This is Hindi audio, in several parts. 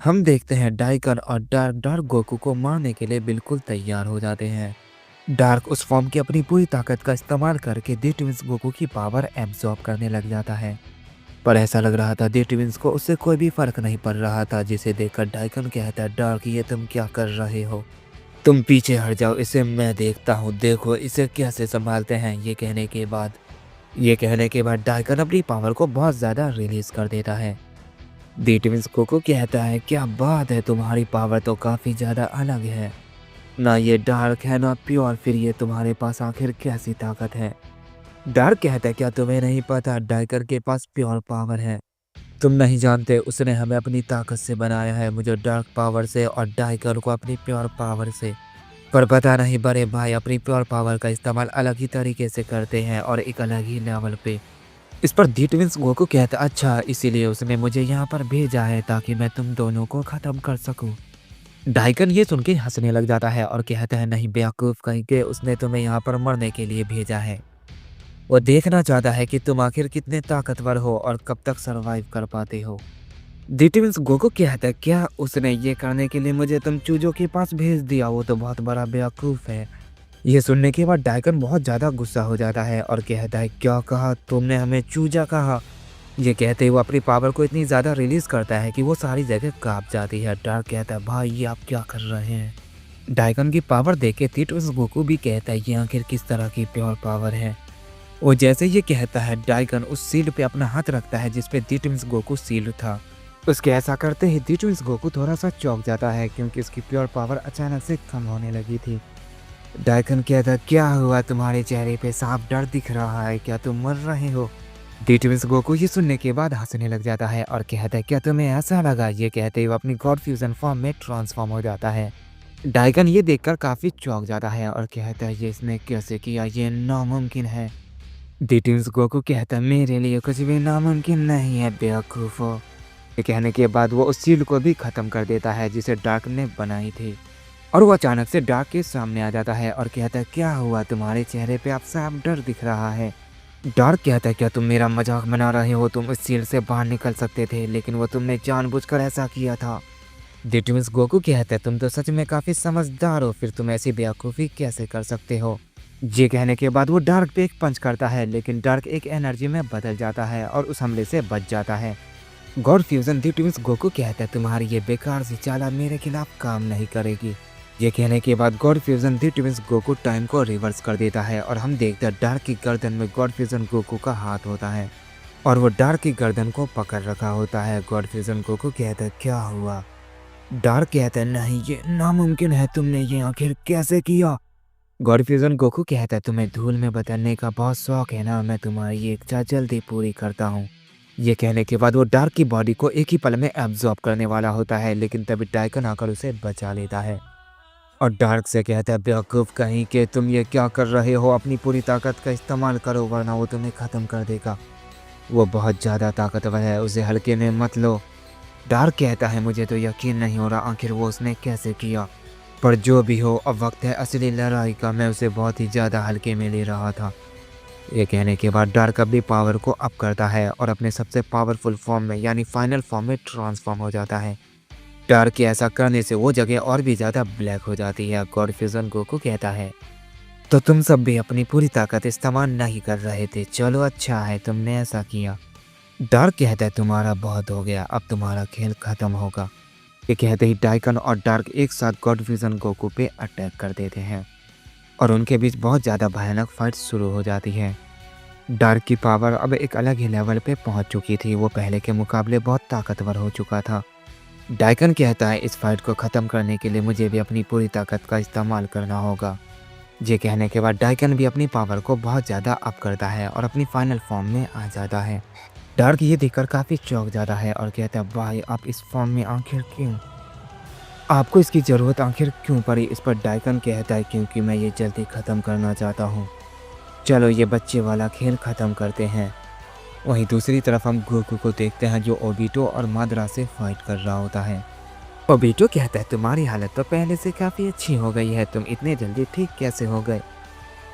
हम देखते हैं डाइकन और डार्क डार्क गोकू को मारने के लिए बिल्कुल तैयार हो जाते हैं। डार्क उस फॉर्म की अपनी पूरी ताकत का इस्तेमाल करके दी ट्विंस गोकू की पावर एब्जॉर्ब करने लग जाता है। पर ऐसा लग रहा था दी ट्विंस को उससे कोई भी फर्क नहीं पड़ रहा था, जिसे देखकर डाइकन कहता है, डार्क ये तुम क्या कर रहे हो? तुम पीछे हट जाओ, इसे मैं देखता हूँ, देखो इसे कैसे संभालते हैं। ये कहने के बाद डाइकन अपनी पावर को बहुत ज़्यादा रिलीज कर देता है। दी ट्विंस कोको कहता है, क्या बात है, तुम्हारी पावर तो काफ़ी ज़्यादा अलग है। ना ये डार्क है ना प्योर, फिर ये तुम्हारे पास आखिर कैसी ताकत है? डार्क कहता है, क्या तुम्हें नहीं पता, डाइकर के पास प्योर पावर है। तुम नहीं जानते, उसने हमें अपनी ताकत से बनाया है, मुझे डार्क पावर से और डाइकर को अपनी प्योर पावर से। पर पता नहीं बड़े भाई अपनी प्योर पावर का इस्तेमाल अलग ही तरीके से करते हैं और एक अलग ही लेवल पे। इस पर दी ट्विंस गोकू कहता, अच्छा इसीलिए उसने मुझे यहाँ पर भेजा है ताकि मैं तुम दोनों को ख़त्म कर सकूँ। डाइकन ये सुन के हंसने लग जाता है और कहता है, नहीं बेवकूफ़ कहीं के, उसने तुम्हें यहाँ पर मरने के लिए भेजा है। वो देखना चाहता है कि तुम आखिर कितने ताकतवर हो और कब तक सरवाइव कर पाते हो। दी ट्विंस गोकू कहता है, क्या उसने ये करने के लिए मुझे तुम चूजों के पास भेज दिया? वो तो बहुत बड़ा बेवकूफ़ है। ये सुनने के बाद डाइकन बहुत ज़्यादा गुस्सा हो जाता है और कहता है, क्या कहा तुमने, हमें चूजा कहा? ये कहते ही वो अपनी पावर को इतनी ज़्यादा रिलीज़ करता है कि वो सारी जगह काँप जाती है। डार्क कहता है, भाई ये आप क्या कर रहे हैं? डाइकन की पावर देख के दी ट्विंस गोकू भी कहता है, ये आखिर किस तरह की प्योर पावर है? वो जैसे ये कहता है, डाइकन उस शील्ड पे अपना हाथ रखता है जिस पे दी ट्विंस गोकू शील्ड था। उसके ऐसा करते ही दी ट्विंस गोकू थोड़ा सा चौंक जाता है, क्योंकि उसकी प्योर पावर अचानक से कम होने लगी थी। डाइकन कहता है, क्या हुआ, तुम्हारे चेहरे पे साफ डर दिख रहा है, क्या तुम मर रहे हो? डी ट्विंस गोकू ये सुनने के बाद हंसने लग जाता है और कहता है, क्या तुम्हें ऐसा लगा? ये कहते ही वो अपनी गॉड फ्यूजन फॉर्म में ट्रांसफॉर्म हो जाता है। डाइकन ये देखकर काफी चौंक जाता है और कहता है, ये इसने कैसे किया, ये नामुमकिन है। डी ट्विंस गोकू कहता है, मेरे लिए कुछ भी नामुमकिन नहीं है बेवकूफो। ये कहने के बाद वो उस शील्ड को भी खत्म कर देता है जिसे डार्क ने बनाई थी, और वो अचानक से डार्क के सामने आ जाता है और कहता है, क्या हुआ, तुम्हारे चेहरे पे आप साफ डर दिख रहा है। डार्क कहता है, क्या तुम मेरा मजाक बना रहे हो? तुम इस शील्ड से बाहर निकल सकते थे, लेकिन वो तुमने जानबूझकर ऐसा किया था। दी ट्विंस गोकू कहता है, तुम तो सच में काफी समझदार हो, फिर तुम ऐसी बेवकूफ़ी कैसे कर सकते हो? ये कहने के बाद वो डार्क पे एक पंच करता है, लेकिन डार्क एक एनर्जी में बदल जाता है और उस हमले से बच जाता है। गॉड फ्यूजन दी ट्विंस गोकू कहता है, तुम्हारी ये बेकार सी चाल मेरे खिलाफ काम नहीं करेगी। ये कहने के बाद गॉड फ्यूजन दी ट्विंस गोकू टाइम को रिवर्स कर देता है और हम देखते हैं डार्क की गर्दन में गॉड फ्यूजन गोकू का हाथ होता है और वो डार्क की गर्दन को पकड़ रखा होता है। गॉड फ्यूजन गोकू कहता है, क्या हुआ? डार्क कहता है, नहीं ये नामुमकिन है, तुमने ये आखिर कैसे किया? गॉड फ्यूजन गोकू कहता है, तुम्हें धूल में बदलने का बहुत शौक है ना, मैं तुम्हारी ये इच्छा जल्दी पूरी करता हूँ। ये कहने के बाद वो डार्क की बॉडी को एक ही पल में एब्जॉर्ब करने वाला होता है, लेकिन तभी डाइकन आकर उसे बचा लेता है और डार्क से कहता है, बेवकूफ़ कहीं के, तुम ये क्या कर रहे हो? अपनी पूरी ताकत का इस्तेमाल करो वरना वो तुम्हें ख़त्म कर देगा। वो बहुत ज़्यादा ताकतवर है, उसे हल्के में मत लो। डार्क कहता है, मुझे तो यकीन नहीं हो रहा आखिर वो उसने कैसे किया, पर जो भी हो अब वक्त है असली लड़ाई का, मैं उसे बहुत ही ज़्यादा हल्के में ले रहा था। ये कहने के बाद डार्क अपनी पावर को अप करता है और अपने सबसे पावरफुल फॉर्म में यानी फाइनल फॉर्म में ट्रांसफॉर्म हो जाता है। डार्क के ऐसा करने से वो जगह और भी ज़्यादा ब्लैक हो जाती है। गॉड फ्यूजन गोकू कहता है, तो तुम सब भी अपनी पूरी ताकत इस्तेमाल नहीं कर रहे थे, चलो अच्छा है तुमने ऐसा किया। डार्क कहता है, तुम्हारा बहुत हो गया, अब तुम्हारा खेल खत्म होगा। ये कहते ही डाइकन और डार्क एक साथ गॉड फ्यूजन गोकू पे अटैक कर देते हैं और उनके बीच बहुत ज़्यादा भयानक फाइट शुरू हो जाती है। डार्क की पावर अब एक अलग ही लेवल पे पहुंच चुकी थी, वो पहले के मुकाबले बहुत ताकतवर हो चुका था। डाइकन कहता है, इस फाइट को ख़त्म करने के लिए मुझे भी अपनी पूरी ताकत का इस्तेमाल करना होगा। ये कहने के बाद डाइकन भी अपनी पावर को बहुत ज़्यादा अप करता है और अपनी फाइनल फॉर्म में आ जाता है। डार्क ये देखकर काफ़ी चौंक जाता है और कहता है, भाई आप इस फॉर्म में आखिर क्यों? आपको इसकी ज़रूरत आखिर क्यों पड़ी? इस पर डाइकन कहता है, क्योंकि मैं ये जल्दी ख़त्म करना चाहता हूँ। चलो ये बच्चे वाला खेल ख़त्म करते हैं। वहीं दूसरी तरफ हम गोकू को देखते हैं जो ओबीटो और माद्रा से फाइट कर रहा होता है। ओबीटो कहता है, तुम्हारी हालत तो पहले से काफ़ी अच्छी हो गई है, तुम इतने जल्दी ठीक कैसे हो गए?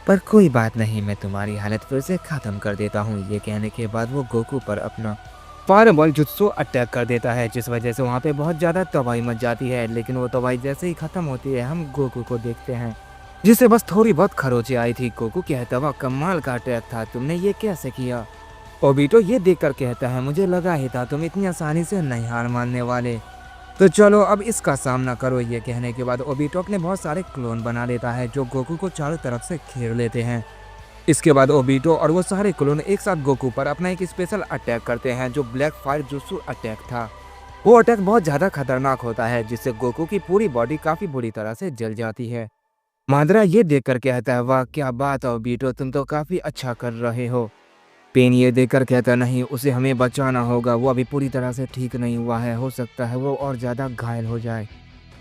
पर कोई बात नहीं, मैं तुम्हारी हालत फिर से ख़त्म कर देता हूँ। ये कहने के बाद वो गोकू पर अपना फायरबॉल जुत्सु अटैक कर देता है, जिस वजह से वहाँ पे बहुत ज़्यादा तबाही मच जाती है। लेकिन वो तबाही जैसे ही ख़त्म होती है हम गोकू को देखते हैं, जिसे बस थोड़ी बहुत खरोंचें आई थी। गोकू कहता हुआ, कमाल का अटैक था, तुमने ये कैसे किया? ओबिटो ये देखकर कहता है, मुझे लगा ही था तुम इतनी आसानी से नहीं हार मानने वाले, तो चलो अब इसका सामना करो। ये कहने के बाद ओबिटो अपने बहुत सारे क्लोन बना लेता है जो गोकू को चारों तरफ से घेर लेते हैं। इसके बाद ओबिटो और वो सारे क्लोन एक साथ गोकू पर अपना एक स्पेशल अटैक करते हैं जो ब्लैक फायर जुत्सु अटैक था। वो अटैक बहुत ज़्यादा खतरनाक होता है, जिससे गोकू की पूरी बॉडी काफ़ी बुरी तरह से जल जाती है। मादरा ये देखकर कहता है, वाह क्या बात है ओबिटो, तुम तो काफ़ी अच्छा कर रहे हो। पेन ये देखकर कहता, नहीं उसे हमें बचाना होगा, वो अभी पूरी तरह से ठीक नहीं हुआ है, हो सकता है वो और ज़्यादा घायल हो जाए।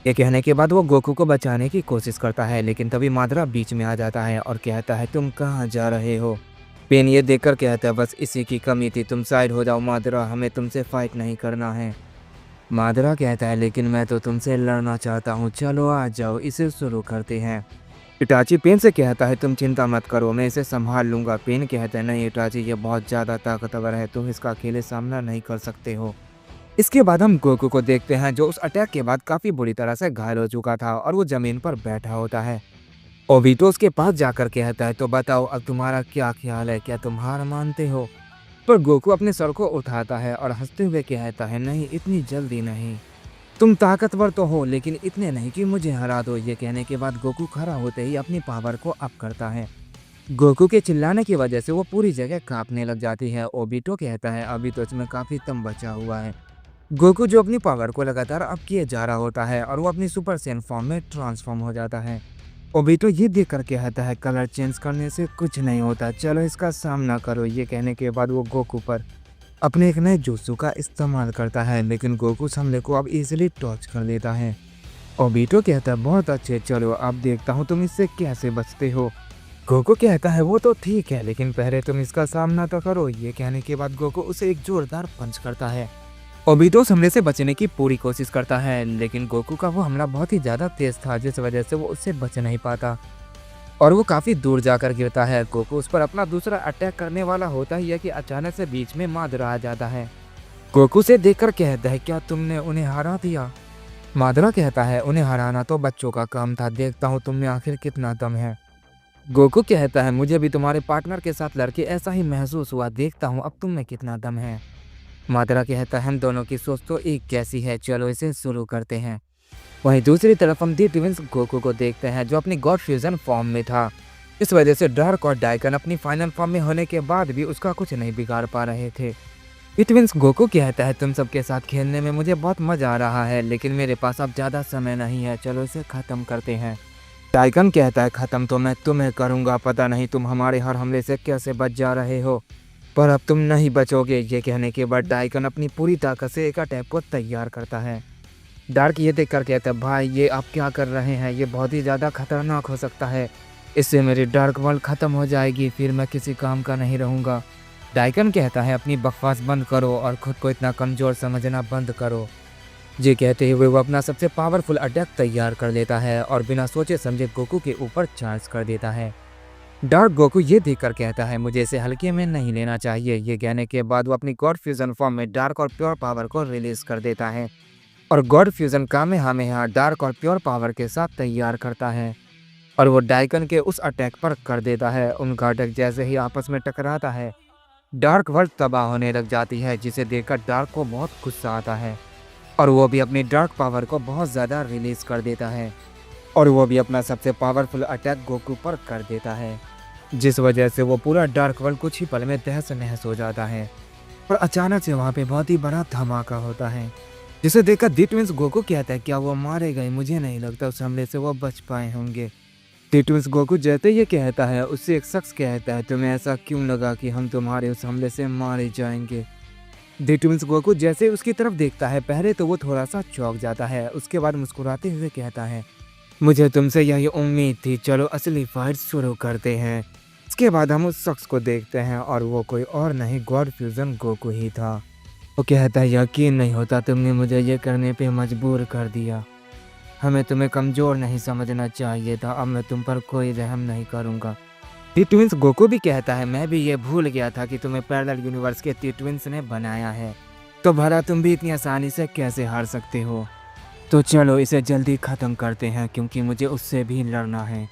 ये कहने के बाद वो गोकू को बचाने की कोशिश करता है, लेकिन तभी मादरा बीच में आ जाता है और कहता है, तुम कहाँ जा रहे हो? पेन ये देखकर कहता है, बस इसी की कमी थी, तुम साइड हो जाओ मादरा, हमें तुमसे फाइट नहीं करना है। मादरा कहता है, लेकिन मैं तो तुमसे लड़ना चाहता हूँ, चलो आ जाओ, इसे शुरू करते हैं। इटाची पेन से कहता है, तुम चिंता मत करो, मैं इसे संभाल लूँगा। पेन कहता है, नहीं इटाची, ये बहुत ज़्यादा ताकतवर है, तुम इसका अकेले सामना नहीं कर सकते हो। इसके बाद हम गोकू को देखते हैं जो उस अटैक के बाद काफ़ी बुरी तरह से घायल हो चुका था और वो ज़मीन पर बैठा होता है। ओबिटो उसके पास जाकर कहता है, तो बताओ अब तुम्हारा क्या ख्याल है, क्या तुम हार मानते हो? पर गोकू अपने सर को उठाता है और हंसते हुए कहता है, नहीं इतनी जल्दी नहीं, तुम ताकतवर तो हो लेकिन इतने नहीं कि मुझे हरा दो। ये कहने के बाद गोकू खड़ा होते ही अपनी पावर को अप करता है। गोकू के चिल्लाने की वजह से वो पूरी जगह कांपने लग जाती है। ओबिटो कहता है, अभी तो इसमें काफ़ी दम बचा हुआ है। गोकू जो अपनी पावर को लगातार अप किए जा रहा होता है और वो अपनी सुपर सैयन फॉर्म में ट्रांसफॉर्म हो जाता है। ओबिटो ये देख कर कहता है, कलर चेंज करने से कुछ नहीं होता, चलो इसका सामना करो। ये कहने के बाद वो गोकू पर अपने एक नए जुत्सु का इस्तेमाल करता है, लेकिन गोकू उस हमले को अब इजीली टॉच कर देता है। ओबिटो कहता है, बहुत अच्छे, चलो अब देखता हूँ तुम इससे कैसे बचते हो। गोकू कहता है, वो तो ठीक है, लेकिन पहले तुम इसका सामना तो करो। ये कहने के बाद गोकू उसे एक जोरदार पंच करता है। ओबिटो उस हमले से बचने की पूरी कोशिश करता है, लेकिन गोकू का वो हमला बहुत ही ज़्यादा तेज था, जिस वजह से वो उससे बच नहीं पाता और वो काफ़ी दूर जाकर गिरता है। गोकू उस पर अपना दूसरा अटैक करने वाला होता ही है कि अचानक से बीच में मादरा आ जाता है। गोकू से देखकर कहता है, क्या तुमने उन्हें हरा दिया? मादरा कहता है, उन्हें हराना तो बच्चों का काम था, देखता हूँ तुम में आखिर कितना दम है। गोकू कहता है, मुझे भी तुम्हारे पार्टनर के साथ लड़के ऐसा ही महसूस हुआ, देखता हूँ अब तुम में कितना दम है। मादरा कहता है, हम दोनों की सोच तो एक जैसी है, चलो इसे शुरू करते हैं। वहीं दूसरी तरफ हम दी ट्विंस गोकू को देखते हैं जो अपनी गॉड फ्यूजन फॉर्म में था। इस वजह से डार्क और डाइकन अपनी फाइनल फॉर्म में होने के बाद भी उसका कुछ नहीं बिगाड़ पा रहे थे। दी ट्विंस गोकू कहता है, तुम सबके साथ खेलने में मुझे बहुत मजा आ रहा है, लेकिन मेरे पास अब ज़्यादा समय नहीं है, चलो इसे ख़त्म करते हैं। डाइकन कहता है, ख़त्म तो मैं तुम्हें करूँगा, पता नहीं तुम हमारे हर हमले से कैसे बच जा रहे हो, पर अब तुम नहीं बचोगे। ये कहने के बाद डाइकन अपनी पूरी ताकत से एक अटैक को तैयार करता है। डार्क ये देखकर कहता है, भाई ये आप क्या कर रहे हैं, ये बहुत ही ज़्यादा खतरनाक हो सकता है, इससे मेरी डार्क वर्ल्ड ख़त्म हो जाएगी, फिर मैं किसी काम का नहीं रहूँगा। डाइकन कहता है, अपनी बकवास बंद करो और ख़ुद को इतना कमज़ोर समझना बंद करो। ये कहते हुए वो अपना सबसे पावरफुल अटैक तैयार कर लेता है और बिना सोचे समझे गोकू के ऊपर चार्ज कर देता है। डार्क गोकू ये देखकर कहता है, मुझे इसे हल्के में नहीं लेना चाहिए। ये कहने के बाद वो अपनी गॉड फ्यूजन फॉर्म में डार्क और प्योर पावर को रिलीज कर देता है और गॉड फ्यूजन कामेहामेहा डार्क और प्योर पावर के साथ तैयार करता है और वो डाइकन के उस अटैक पर कर देता है। उनका अटैक जैसे ही आपस में टकराता है, डार्क वर्ल्ड तबाह होने लग जाती है, जिसे देखकर डार्क को बहुत गुस्सा आता है और वो भी अपनी डार्क पावर को बहुत ज़्यादा रिलीज कर देता है और वो भी अपना सबसे पावरफुल अटैक गोकू पर कर देता है, जिस वजह से वो पूरा डार्क वर्ल्ड कुछ ही पल में तहस नहस हो जाता है। और अचानक से वहाँ पे बहुत ही बड़ा धमाका होता है, जिसे देखकर दी ट्विंस गोकू कहता है, क्या वो मारे गए? मुझे नहीं लगता उस हमले से वो बच पाए होंगे। दी ट्विंस गोकू जैसे ये कहता है, उससे एक शख्स कहता है, तुम्हें ऐसा क्यों लगा कि हम तुम्हारे उस हमले से मारे जाएंगे? दी ट्विंस गोकू जैसे उसकी तरफ देखता है, पहले तो वो थोड़ा सा चौंक जाता है, उसके बाद मुस्कुराते हुए कहता है, मुझे तुमसे यही उम्मीद थी, चलो असली फाइट शुरू करते हैं। इसके बाद हम उस शख्स को देखते हैं और वो कोई और नहीं, गॉड फ्यूजन गोकू ही था। वो कहता है, यकीन नहीं होता तुमने मुझे ये करने पे मजबूर कर दिया, हमें तुम्हें कमज़ोर नहीं समझना चाहिए था, अब मैं तुम पर कोई रहम नहीं करूँगा। दी ट्विंस गोकू भी कहता है, मैं भी ये भूल गया था कि तुम्हें पैरेलल यूनिवर्स के दी ट्विंस ने बनाया है। तो भला तुम भी इतनी आसानी से कैसे हार सकते हो? तो चलो इसे जल्दी ख़त्म करते हैं क्योंकि मुझे उससे भी लड़ना है।